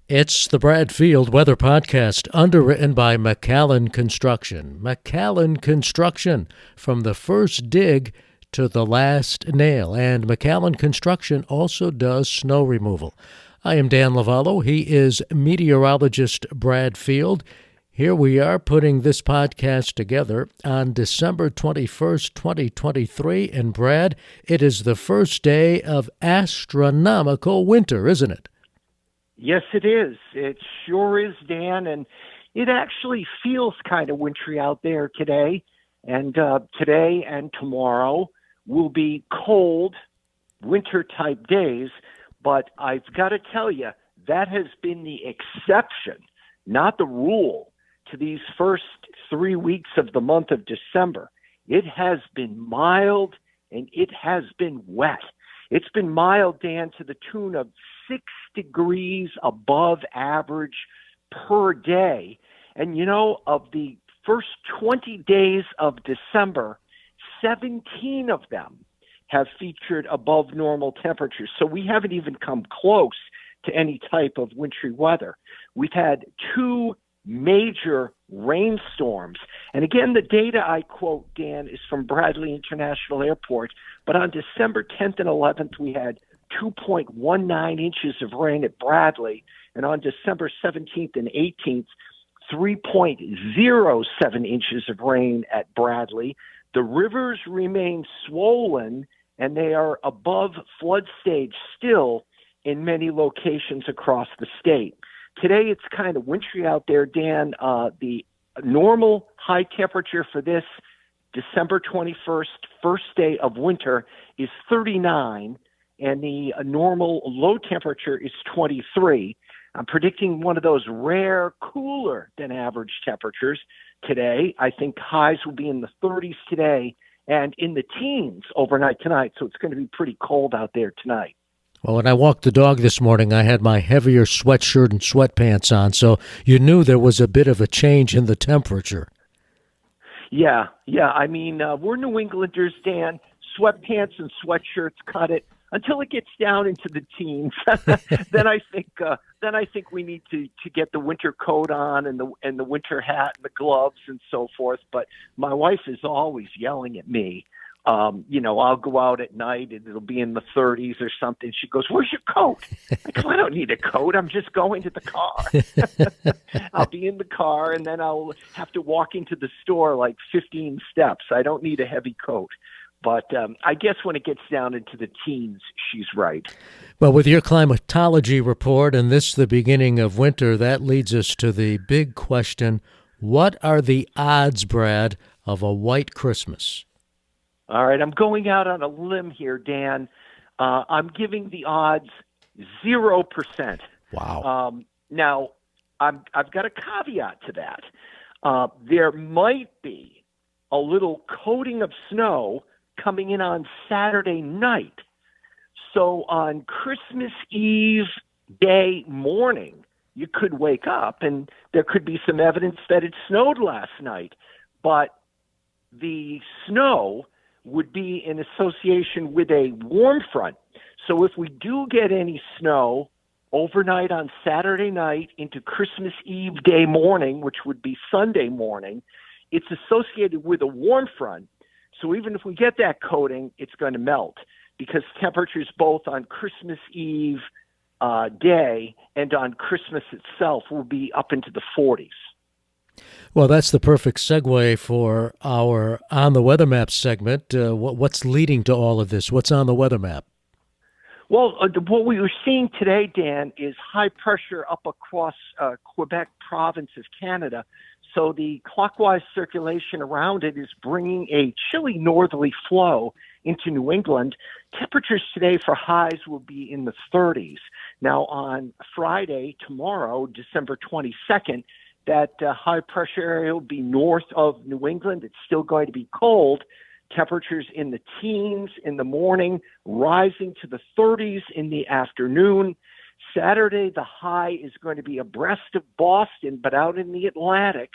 It's the Brad Field Weather Podcast, underwritten by McAllen Construction. McAllen Construction, from the first dig to the last nail. And McAllen Construction also does snow removal. I am Dan Lovallo. He is meteorologist Brad Field. Here we are putting this podcast together on December 21st, 2023. And Brad, it is the first day of astronomical winter, isn't it? Yes, it is. It sure is, Dan, and it actually feels kind of wintry out there today. And today and tomorrow will be cold, winter-type days. But I've got to tell you, that has been the exception, not the rule, to these first 3 weeks of the month of December. It has been mild, and it has been wet. It's been mild, Dan, to the tune of 6 degrees above average per day. And, you know, of the first 20 days of December, 17 of them have featured above normal temperatures. So we haven't even come close to any type of wintry weather. We've had 2 major rainstorms. And again, the data I quote, Dan, is from Bradley International Airport. But on December 10th and 11th, we had 2.19 inches of rain at Bradley. And on December 17th and 18th, 3.07 inches of rain at Bradley. The rivers remain swollen, and they are above flood stage still in many locations across the state. Today, it's kind of wintry out there, Dan. The normal high temperature for this December 21st, first day of winter, is 39, and the normal low temperature is 23. I'm predicting one of those rare, cooler than average temperatures today. I think highs will be in the 30s today and in the teens overnight tonight, so it's going to be pretty cold out there tonight. Well, when I walked the dog this morning, I had my heavier sweatshirt and sweatpants on, so you knew there was a bit of a change in the temperature. Yeah. I mean, we're New Englanders, Dan. Sweatpants and sweatshirts cut it until it gets down into the teens. Then I think we need to get the winter coat on and the winter hat and the gloves and so forth. But my wife is always yelling at me. I'll go out at night and it'll be in the 30s or something. She goes, "Where's your coat?" I go, "I don't need a coat. I'm just going to the car." I'll be in the car and then I'll have to walk into the store like 15 steps. I don't need a heavy coat. But I guess when it gets down into the teens, she's right. Well, with your climatology report and this the beginning of winter, that leads us to the big question. What are the odds, Brad, of a white Christmas? All right, I'm going out on a limb here, Dan. I'm giving the odds 0%. Wow. Now, I've got a caveat to that. There might be a little coating of snow coming in on Saturday night. So on Christmas Eve day morning, you could wake up and there could be some evidence that it snowed last night. But the snow would be in association with a warm front. So if we do get any snow overnight on Saturday night into Christmas Eve day morning, which would be Sunday morning, it's associated with a warm front. So even if we get that coating, it's going to melt because temperatures both on Christmas Eve day and on Christmas itself will be up into the 40s. Well, that's the perfect segue for our On the Weather Map segment. What's leading to all of this? What's on the weather map? Well, what we were seeing today, Dan, is high pressure up across Quebec province of Canada. So the clockwise circulation around it is bringing a chilly northerly flow into New England. Temperatures today for highs will be in the 30s. Now on Friday, tomorrow, December 22nd, that high pressure area will be north of New England. It's still going to be cold. Temperatures in the teens in the morning, rising to the 30s in the afternoon. Saturday, the high is going to be abreast of Boston, but out in the Atlantic.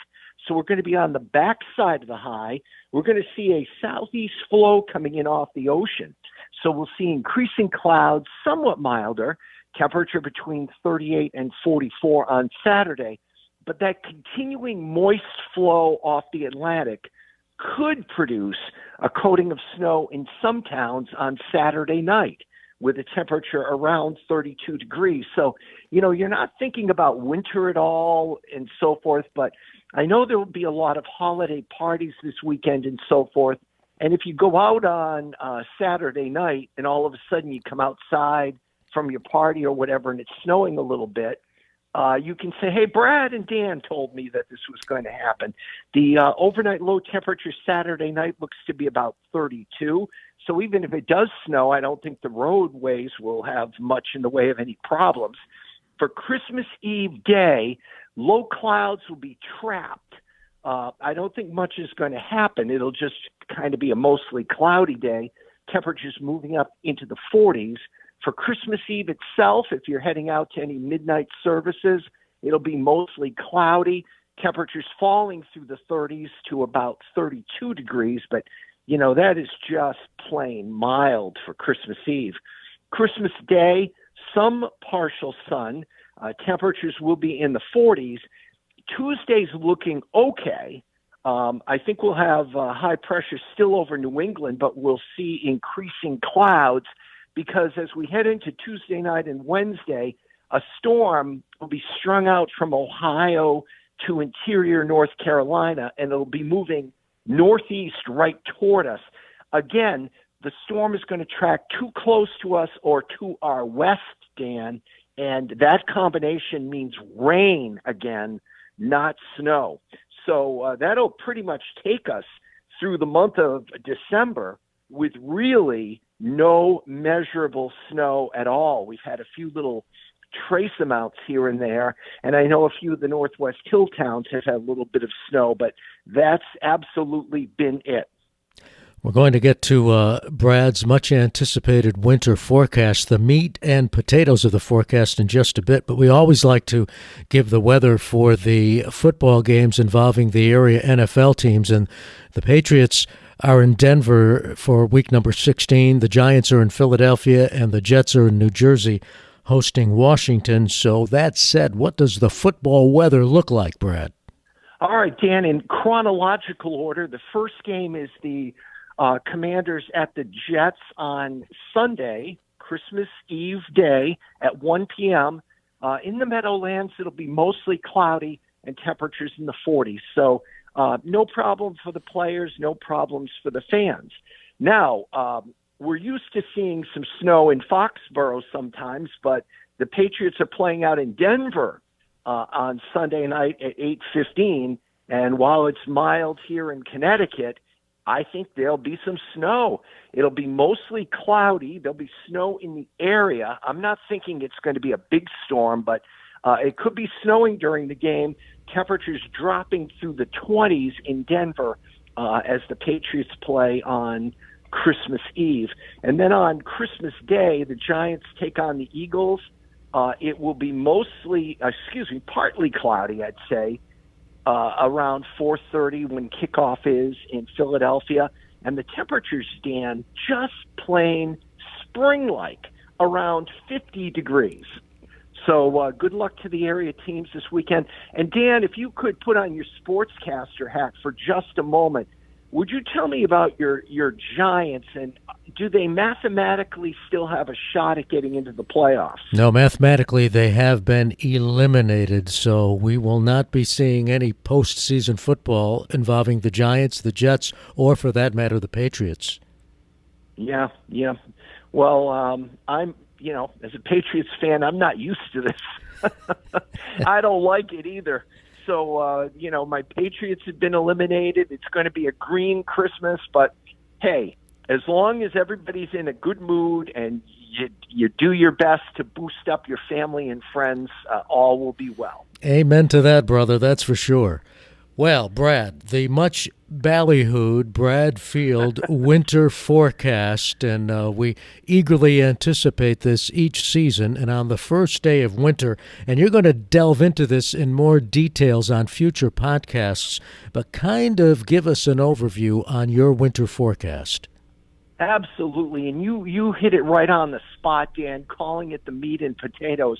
So we're going to be on the backside of the high. We're going to see a southeast flow coming in off the ocean. So we'll see increasing clouds, somewhat milder. temperature between 38 and 44 on Saturday. But that continuing moist flow off the Atlantic could produce a coating of snow in some towns on Saturday night with a temperature around 32 degrees. So, you're not thinking about winter at all and so forth, but I know there will be a lot of holiday parties this weekend and so forth. And if you go out on Saturday night and all of a sudden you come outside from your party or whatever and it's snowing a little bit, you can say, hey, Brad and Dan told me that this was going to happen. The overnight low temperature Saturday night looks to be about 32. So even if it does snow, I don't think the roadways will have much in the way of any problems. For Christmas Eve day, low clouds will be trapped. I don't think much is going to happen. It'll just kind of be a mostly cloudy day. Temperatures moving up into the 40s. For Christmas Eve itself, if you're heading out to any midnight services, it'll be mostly cloudy. Temperatures falling through the 30s to about 32 degrees, but that is just plain mild for Christmas Eve. Christmas Day, some partial sun. Temperatures will be in the 40s. Tuesday's looking okay. I think we'll have high pressure still over New England, but we'll see increasing clouds because as we head into Tuesday night and Wednesday, a storm will be strung out from Ohio to interior North Carolina, and it'll be moving northeast right toward us. Again, the storm is going to track too close to us or to our west, Dan, and that combination means rain again, not snow. So that'll pretty much take us through the month of December with really no measurable snow at all. We've had a few little trace amounts here and there, and I know a few of the Northwest Hill towns have had a little bit of snow, but that's absolutely been it. We're going to get to Brad's much-anticipated winter forecast, the meat and potatoes of the forecast in just a bit, but we always like to give the weather for the football games involving the area NFL teams, and the Patriots are in Denver for week number 16. The Giants are in Philadelphia, and the Jets are in New Jersey hosting Washington. So that said, what does the football weather look like, Brad? All right, Dan, in chronological order, the first game is the Commanders at the Jets on Sunday, Christmas Eve day at 1 p.m. In the Meadowlands, it'll be mostly cloudy and temperatures in the 40s. So no problem for the players, no problems for the fans. Now, we're used to seeing some snow in Foxborough sometimes, but the Patriots are playing out in Denver on Sunday night at 8:15. And while it's mild here in Connecticut, I think there'll be some snow. It'll be mostly cloudy. There'll be snow in the area. I'm not thinking it's going to be a big storm, but it could be snowing during the game. Temperatures dropping through the 20s in Denver as the Patriots play on Christmas Eve. And then on Christmas Day, the Giants take on the Eagles. It will be partly cloudy, I'd say, around 4:30 when kickoff is in Philadelphia. And the temperatures, Dan, just plain spring-like, around 50 degrees. So good luck to the area teams this weekend. And Dan, if you could put on your sportscaster hat for just a moment, would you tell me about your Giants, and do they mathematically still have a shot at getting into the playoffs? No, mathematically they have been eliminated, so we will not be seeing any postseason football involving the Giants, the Jets, or for that matter, the Patriots. Yeah. Well, I'm, as a Patriots fan, I'm not used to this. I don't like it either. So, my Patriots have been eliminated. It's going to be a green Christmas, but hey, as long as everybody's in a good mood and you do your best to boost up your family and friends, all will be well. Amen to that, brother. That's for sure. Well, Brad, the much ballyhooed Brad Field winter forecast, and we eagerly anticipate this each season. And on the first day of winter, and you're going to delve into this in more details on future podcasts, but kind of give us an overview on your winter forecast. Absolutely, and you hit it right on the spot, Dan, calling it the meat and potatoes.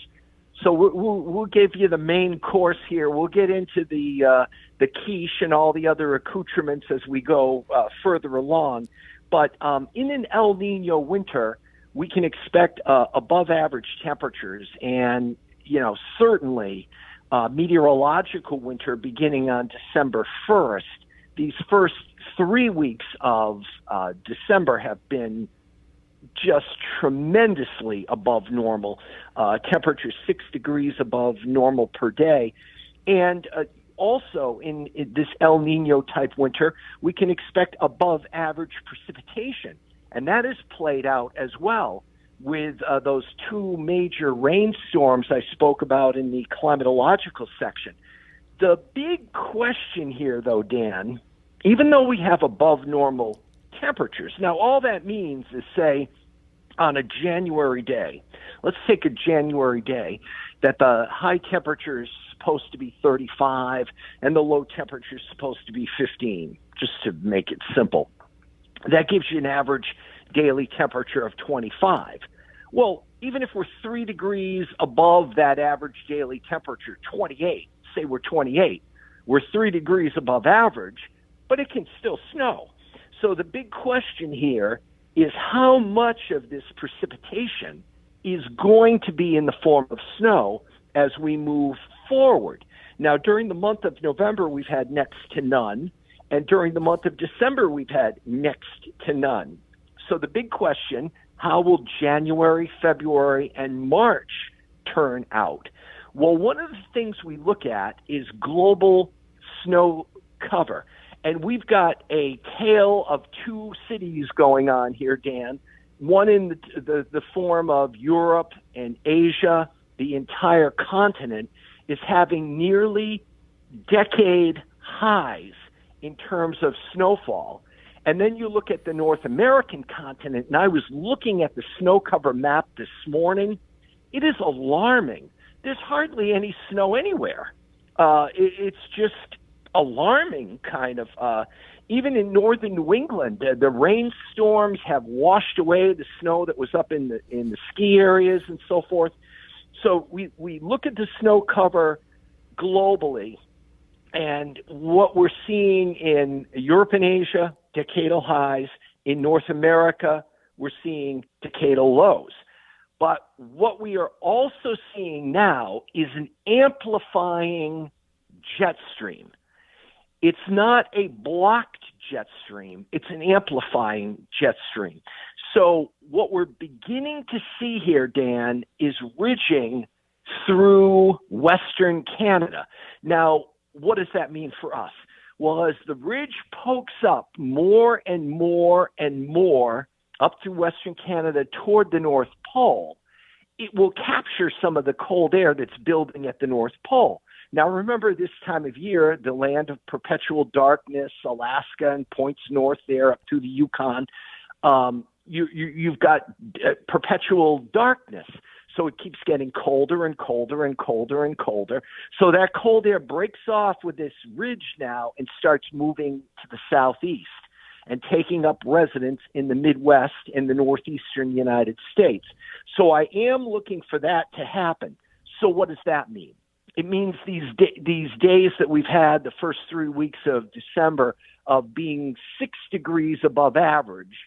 So we'll give you the main course here. We'll get into the quiche and all the other accoutrements as we go further along. But in an El Nino winter, we can expect above average temperatures, and certainly meteorological winter beginning on December 1st. These first 3 weeks of December have been just tremendously above normal. Temperatures 6 degrees above normal per day. And also in this El Nino type winter, we can expect above average precipitation. And that is played out as well with those two major rainstorms I spoke about in the climatological section. The big question here, though, Dan, even though we have above normal temperatures, now all that means is, say, on a January day, let's take a January day, that the high temperature is supposed to be 35 and the low temperature is supposed to be 15, just to make it simple. That gives you an average daily temperature of 25. Well, even if we're 3 degrees above that average daily temperature, 28, say we're 28, we're 3 degrees above average, but it can still snow. So the big question here is how much of this precipitation is going to be in the form of snow as we move forward. Now, during the month of November, we've had next to none, and during the month of December, we've had next to none. So the big question, how will January, February, and March turn out? Well, one of the things we look at is global snow cover. And we've got a tale of two cities going on here, Dan. One in the form of Europe and Asia. The entire continent is having nearly decade highs in terms of snowfall. And then you look at the North American continent, and I was looking at the snow cover map this morning. It is alarming. There's hardly any snow anywhere. It's just alarming, kind of. Even in northern New England, the rainstorms have washed away the snow that was up in the ski areas and so forth. So we look at the snow cover globally, and what we're seeing in Europe and Asia, decadal highs. In North America, we're seeing decadal lows. But what we are also seeing now is an amplifying jet stream. It's not a blocked jet stream. It's an amplifying jet stream. So what we're beginning to see here, Dan, is ridging through Western Canada. Now, what does that mean for us? Well, as the ridge pokes up more and more and more up through Western Canada toward the North Pole, it will capture some of the cold air that's building at the North Pole. Now, remember this time of year, the land of perpetual darkness, Alaska and points north there up to the Yukon, you've got perpetual darkness. So it keeps getting colder and colder and colder and colder. So that cold air breaks off with this ridge now and starts moving to the southeast and taking up residence in the Midwest and the northeastern United States. So I am looking for that to happen. So what does that mean? It means these days that we've had, the first 3 weeks of December, of being 6 degrees above average,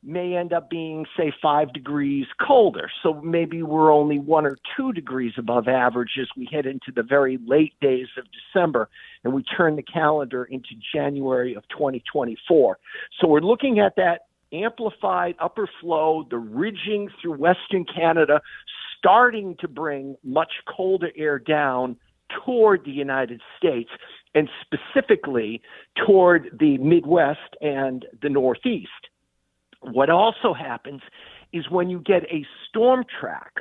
may end up being, say, 5 degrees colder. So maybe we're only 1 or 2 degrees above average as we head into the very late days of December and we turn the calendar into January of 2024. So we're looking at that amplified upper flow, the ridging through Western Canada, starting to bring much colder air down toward the United States and specifically toward the Midwest and the Northeast. What also happens is when you get a storm track,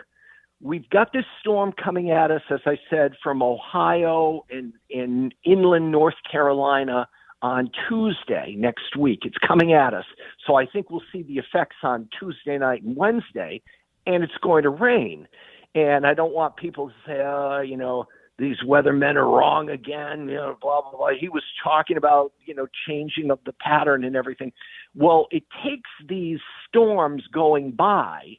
we've got this storm coming at us, as I said, from Ohio and in inland North Carolina on Tuesday next week. It's coming at us. So I think we'll see the effects on Tuesday night and Wednesday, and it's going to rain. And I don't want people to say, these weathermen are wrong again, blah, blah, blah. He was talking about, changing of the pattern and everything. Well, it takes these storms going by.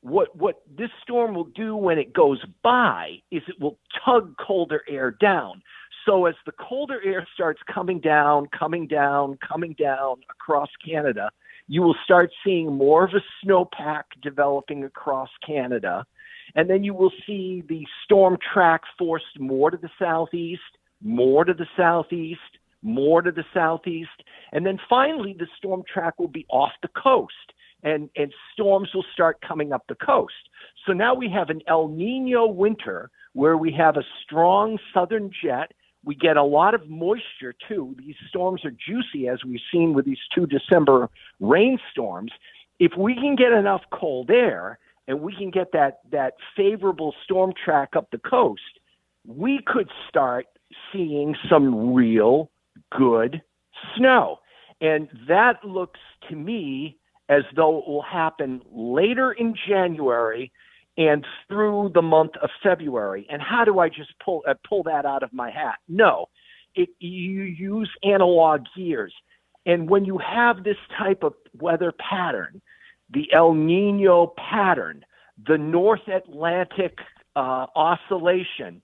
What this storm will do when it goes by is it will tug colder air down. So as the colder air starts coming down across Canada, you will start seeing more of a snowpack developing across Canada. And then you will see the storm track forced more to the southeast, more to the southeast, more to the southeast. And then finally, the storm track will be off the coast, and storms will start coming up the coast. So now we have an El Nino winter where we have a strong southern jet. We get a lot of moisture, too. These storms are juicy, as we've seen with these 2 December rainstorms. If we can get enough cold air and we can get that favorable storm track up the coast, we could start seeing some real good snow. And that looks to me as though it will happen later in January and through the month of February. And how do I just pull that out of my hat? No, you use analog years. And when you have this type of weather pattern, the El Nino pattern, the North Atlantic oscillation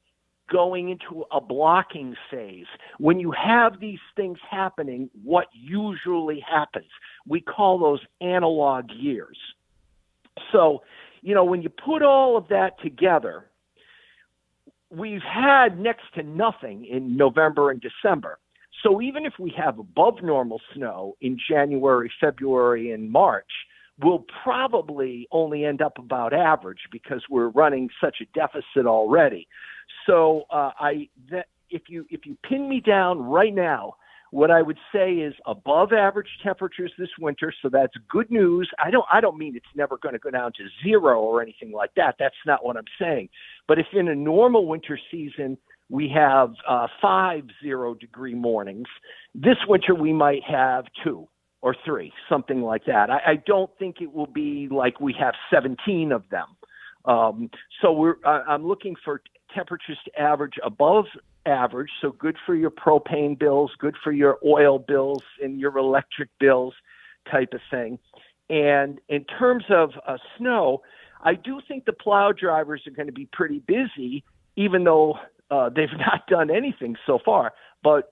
going into a blocking phase, when you have these things happening, what usually happens? We call those analog years. So, when you put all of that together, we've had next to nothing in November and December. So even if we have above normal snow in January, February, and March, we'll probably only end up about average because we're running such a deficit already. So if you pin me down right now, what I would say is above average temperatures this winter, so that's good news. I don't mean it's never going to go down to zero or anything like that. That's not what I'm saying. But if in a normal winter season we have 5 0-degree mornings, this winter we might have 2 or 3, something like that. I don't think it will be like we have 17 of them. So I'm looking for temperatures to average above average, so good for your propane bills, good for your oil bills and your electric bills type of thing. And in terms of snow, I do think the plow drivers are going to be pretty busy, even though they've not done anything so far. But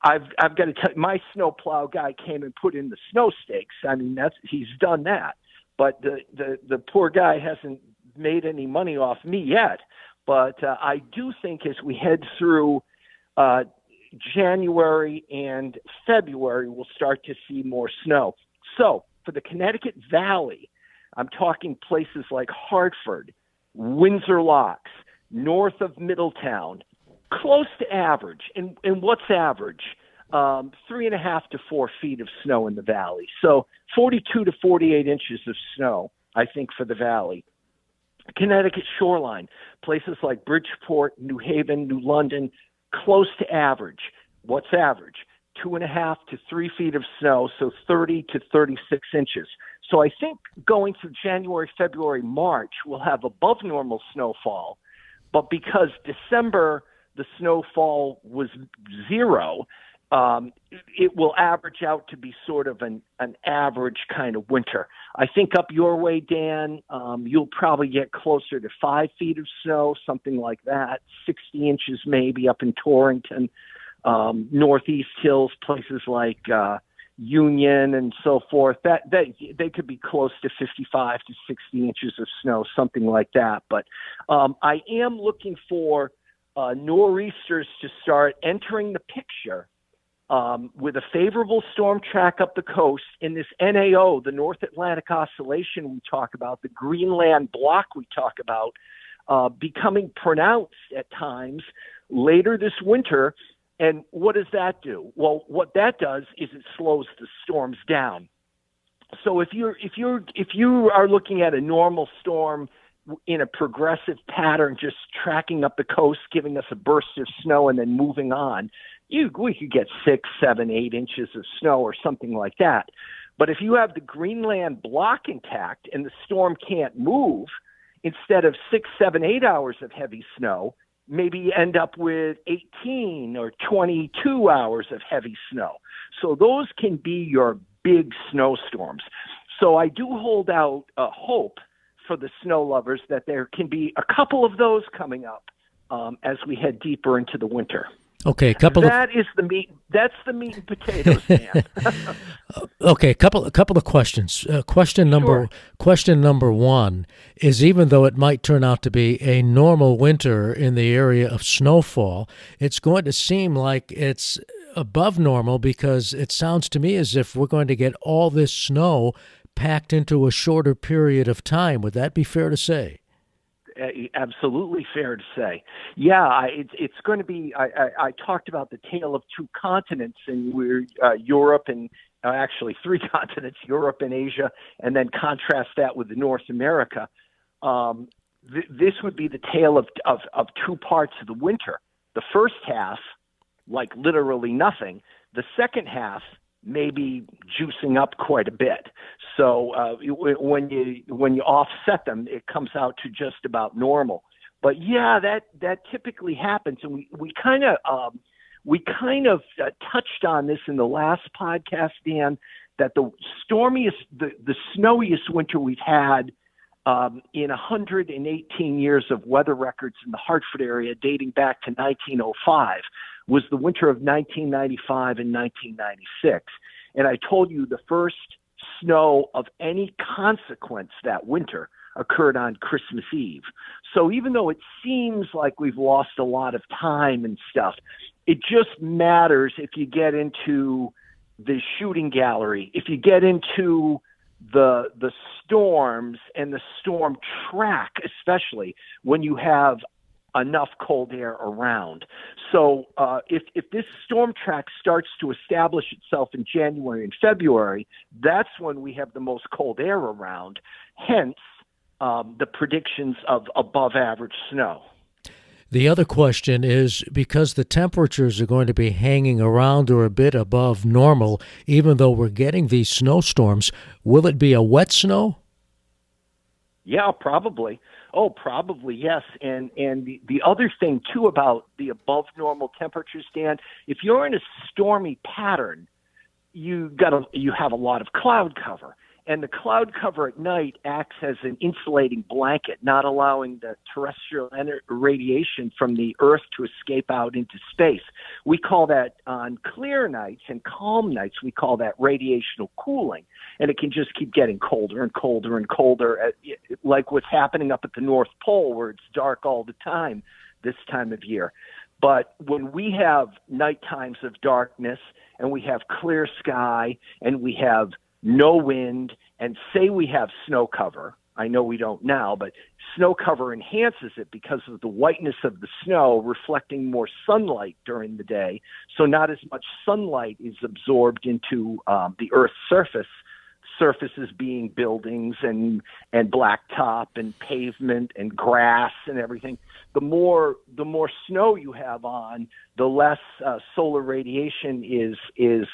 I've got to tell you, my snow plow guy came and put in the snow stakes. I mean, he's done that. But the poor guy hasn't made any money off me yet. But I do think as we head through January and February, we'll start to see more snow. So for the Connecticut Valley, I'm talking places like Hartford, Windsor Locks, north of Middletown, close to average. And what's average? 3.5 to 4 feet of snow in the valley. So 42 to 48 inches of snow, I think, for the valley. Connecticut shoreline, places like Bridgeport, New Haven, New London, close to average. What's average? 2.5 to 3 feet of snow, so 30 to 36 inches. So I think going through January, February, March, we'll have above normal snowfall. But because December, the snowfall was 0, it will average out to be sort of an average kind of winter. I think up your way, Dan, you'll probably get closer to 5 feet of snow, something like that, 60 inches maybe up in Torrington, Northeast Hills, places like Union and so forth. That they could be close to 55 to 60 inches of snow, something like that. But I am looking for nor'easters to start entering the picture with a favorable storm track up the coast in this NAO, the North Atlantic Oscillation we talk about, the Greenland block we talk about, becoming pronounced at times later this winter. And what does that do? Well, what that does is it slows the storms down. So if you are looking at a normal storm in a progressive pattern, just tracking up the coast, giving us a burst of snow and then moving on, we could get 6, 7, 8 inches of snow or something like that. But if you have the Greenland block intact and the storm can't move, instead of 6, 7, 8 hours of heavy snow, maybe end up with 18 or 22 hours of heavy snow. So those can be your big snowstorms. So I do hold out hope for the snow lovers that there can be a couple of those coming up as we head deeper into the winter. Okay, That's the meat and potatoes, man. Okay, couple of questions. Question number one is, even though it might turn out to be a normal winter in the area of snowfall, it's going to seem like it's above normal, because it sounds to me as if we're going to get all this snow packed into a shorter period of time. Would that be fair to say? Absolutely fair to say. Yeah, it's going to be. I talked about the tale of two continents, and we're Europe and actually three continents: Europe and Asia, and then contrast that with North America. This would be the tale of two parts of the winter. The first half, like literally nothing. The second half, maybe juicing up quite a bit. So when you offset them, it comes out to just about normal. But yeah, that typically happens, and we kind of touched on this in the last podcast, Dan, that the stormiest, the snowiest winter we've had in 118 years of weather records in the Hartford area, dating back to 1905, was the winter of 1995 and 1996. And I told you the first snow of any consequence that winter occurred on Christmas Eve. So even though it seems like we've lost a lot of time and stuff, it just matters if you get into the shooting gallery, if you get into the storms and the storm track, especially when you have enough cold air around. So if this storm track starts to establish itself in January and February, that's when we have the most cold air around, hence the predictions of above average snow. The other question is, because the temperatures are going to be hanging around or a bit above normal, even though we're getting these snowstorms, will it be a wet snow? Yeah, probably. Oh, probably, yes. And the other thing, too, about the above normal temperatures, Dan, if you're in a stormy pattern, you have a lot of cloud cover. And the cloud cover at night acts as an insulating blanket, not allowing the terrestrial radiation from the Earth to escape out into space. We call that, on clear nights and calm nights, we call that radiational cooling. And it can just keep getting colder and colder and colder, like what's happening up at the North Pole, where it's dark all the time this time of year. But when we have night times of darkness, and we have clear sky, and we have no wind, and say we have snow cover. I know we don't now, but snow cover enhances it because of the whiteness of the snow reflecting more sunlight during the day. So not as much sunlight is absorbed into the Earth's surfaces being buildings and blacktop and pavement and grass and everything. The more snow you have on, the less solar radiation is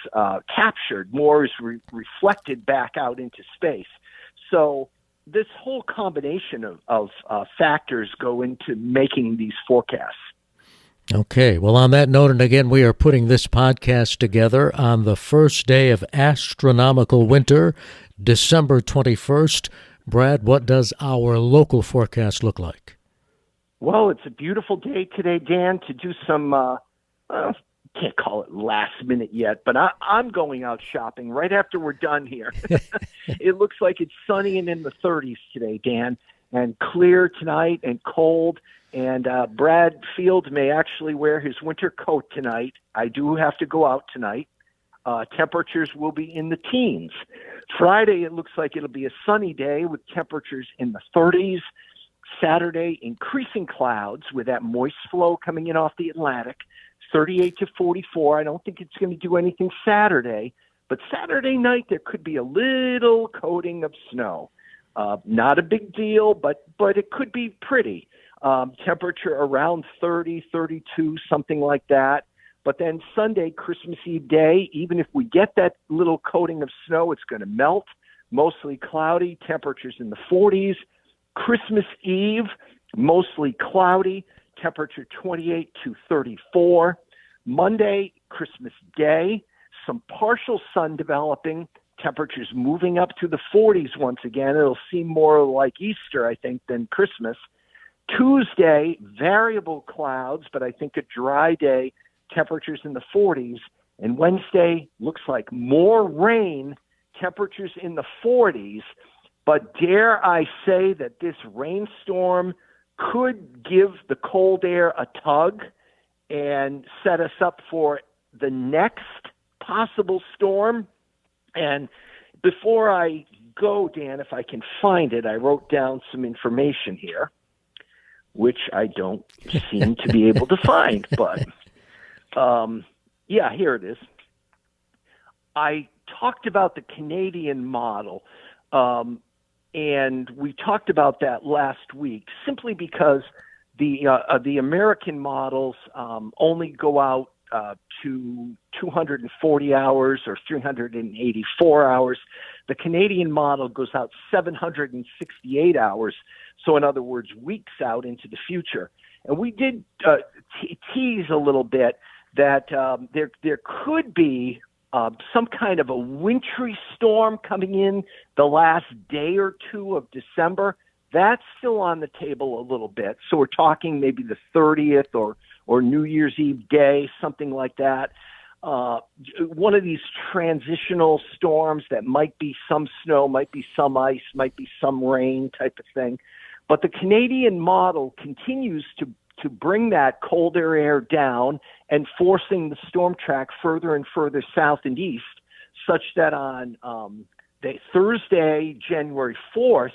captured. More is reflected back out into space. So this whole combination of factors go into making these forecasts. Okay. Well, on that note, and again, we are putting this podcast together on the first day of astronomical winter, December 21st. Brad, what does our local forecast look like? Well, it's a beautiful day today, Dan, to do some, can't call it last minute yet, but I'm going out shopping right after we're done here. It looks like it's sunny and in the 30s today, Dan, and clear tonight and cold. And Brad Field may actually wear his winter coat tonight. I do have to go out tonight. Temperatures will be in the teens. Friday, it looks like it'll be a sunny day with temperatures in the 30s. Saturday, increasing clouds with that moist flow coming in off the Atlantic, 38 to 44. I don't think it's going to do anything Saturday, but Saturday night there could be a little coating of snow. Not a big deal, but it could be pretty. Temperature around 30, 32, something like that. But then Sunday, Christmas Eve day, even if we get that little coating of snow, it's going to melt, mostly cloudy, temperatures in the 40s. Christmas Eve, mostly cloudy, temperature 28 to 34. Monday, Christmas Day, some partial sun developing, temperatures moving up to the 40s once again. It'll seem more like Easter, I think, than Christmas. Tuesday, variable clouds, but I think a dry day, temperatures in the 40s. And Wednesday looks like more rain, temperatures in the 40s. But dare I say that this rainstorm could give the cold air a tug and set us up for the next possible storm. And before I go, Dan, if I can find it, I wrote down some information here, which I don't seem to be able to find. But, yeah, here it is. I talked about the Canadian model, and we talked about that last week simply because the American models only go out to 240 hours or 384 hours. The Canadian model goes out 768 hours. So in other words, weeks out into the future. And we did tease a little bit that there could be some kind of a wintry storm coming in the last day or two of December. That's still on the table a little bit. So we're talking maybe the 30th or New Year's Eve day, something like that. One of these transitional storms that might be some snow, might be some ice, might be some rain type of thing. But the Canadian model continues to bring that colder air down and forcing the storm track further and further south and east, such that on Thursday, January 4th,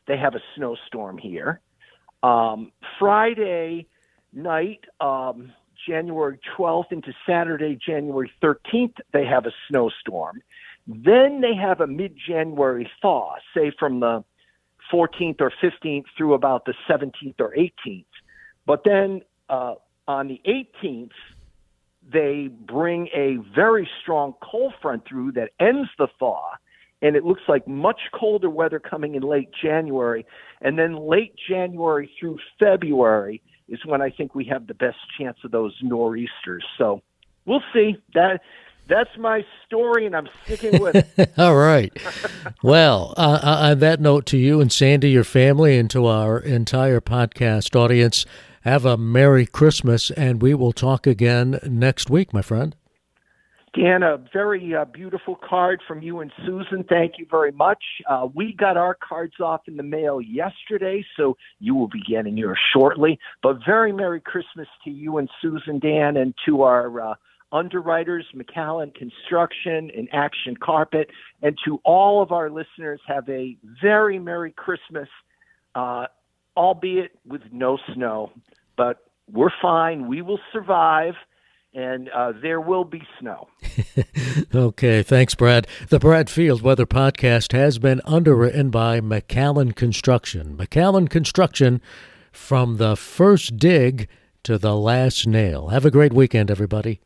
they have a snowstorm here. Friday night, January 12th into Saturday, January 13th, they have a snowstorm. Then they have a mid-January thaw, say from the 14th or 15th through about the 17th or 18th. But then on the 18th, they bring a very strong cold front through that ends the thaw, and it looks like much colder weather coming in late January. And then late January through February is when I think we have the best chance of those nor'easters. So we'll see. That's my story, and I'm sticking with it. All right. Well, on that note, to you and Sandy, your family, and to our entire podcast audience, have a Merry Christmas, and we will talk again next week, my friend. Dan, a very beautiful card from you and Susan. Thank you very much. We got our cards off in the mail yesterday, so you will be getting yours shortly. But very Merry Christmas to you and Susan, Dan, and to our underwriters, McAllen Construction and Action Carpet, and to all of our listeners, have a very Merry Christmas, albeit with no snow. But we're fine. We will survive. And there will be snow. Okay, thanks, Brad. The Brad Field Weather Podcast has been underwritten by McAllen Construction. McAllen Construction, from the first dig to the last nail. Have a great weekend, everybody.